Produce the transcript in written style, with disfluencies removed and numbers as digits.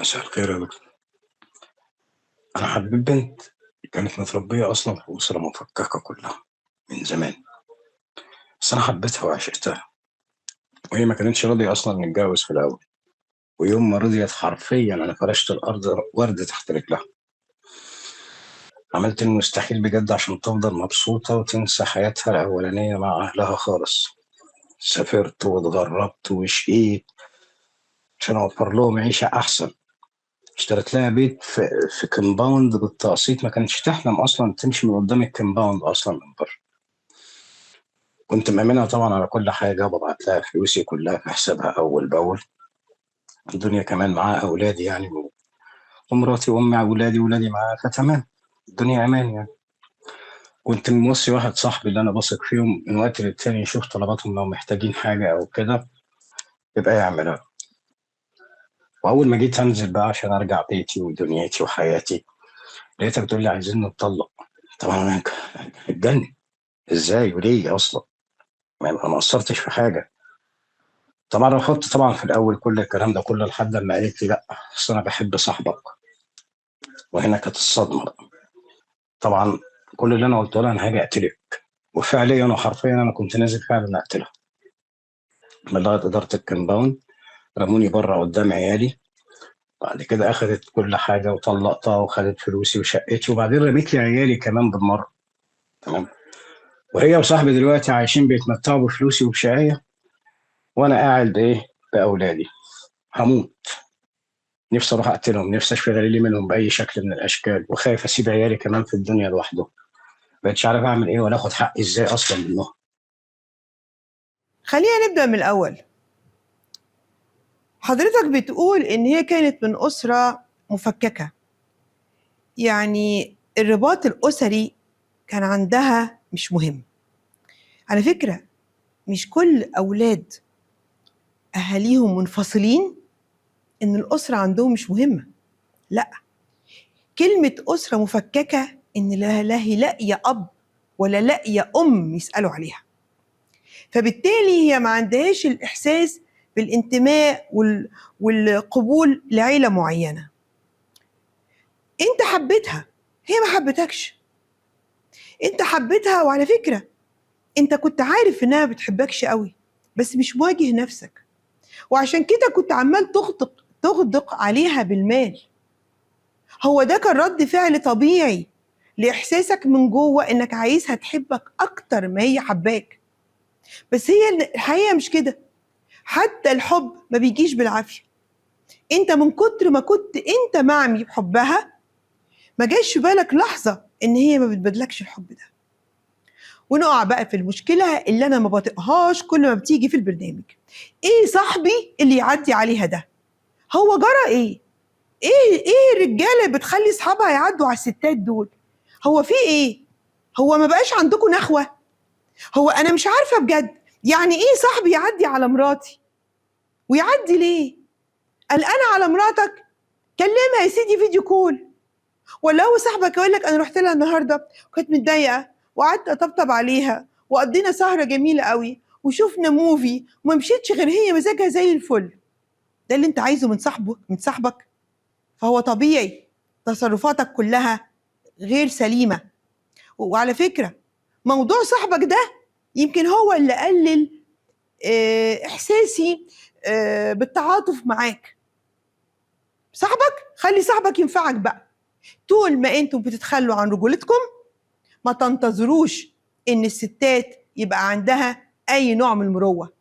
مساء الخير يا دكتور. أنا حبيت بنت كانت متربية أصلا في أسرة مفككة كلها من زمان، بس أنا حبيتها وعشقتها، وهي ما كانتش راضية أصلا نتجوز في الأول. ويوم ما رضيت حرفيا أنا فرشت الأرض ورد تحت رجلها. عملت المستحيل بجد عشان تفضل مبسوطة وتنسى حياتها الأولانية مع أهلها خالص. سافرت واتغربت وشقيت عشان أوفر لهم عيشة أحسن. اشتريت لها بيت في كومباوند بالتقسيط، ما كانتش تحلم أصلا تمشي من قدام الكومباوند أصلا من بره. كنت مأمنها طبعا على كل حاجة، وببعت لها فلوسي كلها في حسابها أول بأول. الدنيا كمان معاها أولادي يعني، ومراتي وأمي على أولادي وولادي معاها، فتمام. الدنيا أمان يعني. كنت موصي واحد صاحبي اللي أنا بثق فيهم من وقت للتاني يشوف طلباتهم لو محتاجين حاجة أو كده يبقى يعملها. وأول ما جيت أنزل بقى عشان أرجع بيتي ودنيتي وحياتي، لقيتك بتقول لي عايزين نتطلق. طبعا أنا اتجنن. إزاي وليه أصلا؟ ما قصرتش في حاجة. طبعا رفضت طبعا في الاول كل الكلام ده كله لحد ما قالت لي لا، اصل انا بحب صاحبك. وهنا كانت الصدمه بقى. طبعا كل اللي انا قلته لها انا هاجي اقتلك، وفعليا وحرفيا انا كنت نازل فعلا اقتلها. بلغت اداره الكمباوند، رموني بره قدام عيالي. بعد كده اخذت كل حاجه وطلقتها وخدت فلوسي وشقتي، وبعدين رميت لي عيالي كمان بالمره. تمام. وهي وصاحبي دلوقتي عايشين بيتمتعوا بفلوسي وبشقايه، وانا قاعد باولادي. هموت. نفسي اروح اقتلهم، نفسي اشفي غليلي منهم باي شكل من الاشكال، وخايف اسيب عيالي كمان في الدنيا لوحدهم. بقتش عارف اعمل ايه ولا اخد حقي ازاي اصلا منهم. خلينا نبدأ من الأول. حضرتك بتقول إن هي كانت من أسرة مفككة، يعني الرباط الأسري كان عندها مش مهم. على فكرة، مش كل أولاد أهاليهم منفصلين إن الأسرة عندهم مش مهمة. لا، كلمة أسرة مفككة إن لا لاقية أب ولا لاقية أم يسألوا عليها، فبالتالي هي ما عندهاش الإحساس بالانتماء والقبول لعيلة معينة. انت حبيتها، هي ما حبتكش. انت حبيتها، وعلى فكرة انت كنت عارف انها بتحبكش قوي، بس مش مواجه نفسك، وعشان كده كنت عمال تغدق عليها بالمال. هو ده كان رد فعل طبيعي لإحساسك من جوه انك عايزها تحبك اكتر ما هي حباك. بس هي الحقيقة مش كده. حتى الحب ما بيجيش بالعافية. انت من كتر ما كنت انت معمي بحبها، ما جاش في بالك لحظة ان هي ما بتبادلكش الحب ده. ونقع بقى في المشكلة اللي أنا ما بطيقهاش كل ما بتيجي في البرنامج. إيه صاحبي اللي يعدي عليها ده؟ هو جرى إيه؟ إيه الرجالة بتخلي أصحابها يعدوا على الستات دول؟ هو في إيه؟ هو ما بقاش عندكم نخوة؟ هو أنا مش عارفة بجد، يعني إيه صاحبي يعدي على مراتي؟ ويعدي ليه؟ قلقانة على مراتك؟ كلمها يا سيدي فيديو كول. ولا هو صاحبك يقول لك انا رحت لها النهارده وكانت متضايقه وقعدت اطبطب عليها وقضينا سهره جميله قوي وشفنا موفي وما مشيتش غير هي مزاجها زي الفل؟ ده اللي انت عايزه من صاحبك؟ فهو طبيعي تصرفاتك كلها غير سليمه. وعلى فكره، موضوع صاحبك ده يمكن هو اللي قلل احساسي بالتعاطف معاك. خلي صاحبك ينفعك بقى. طول ما انتم بتتخلوا عن رجولتكم، ما تنتظروش ان الستات يبقى عندها اي نوع من المروة.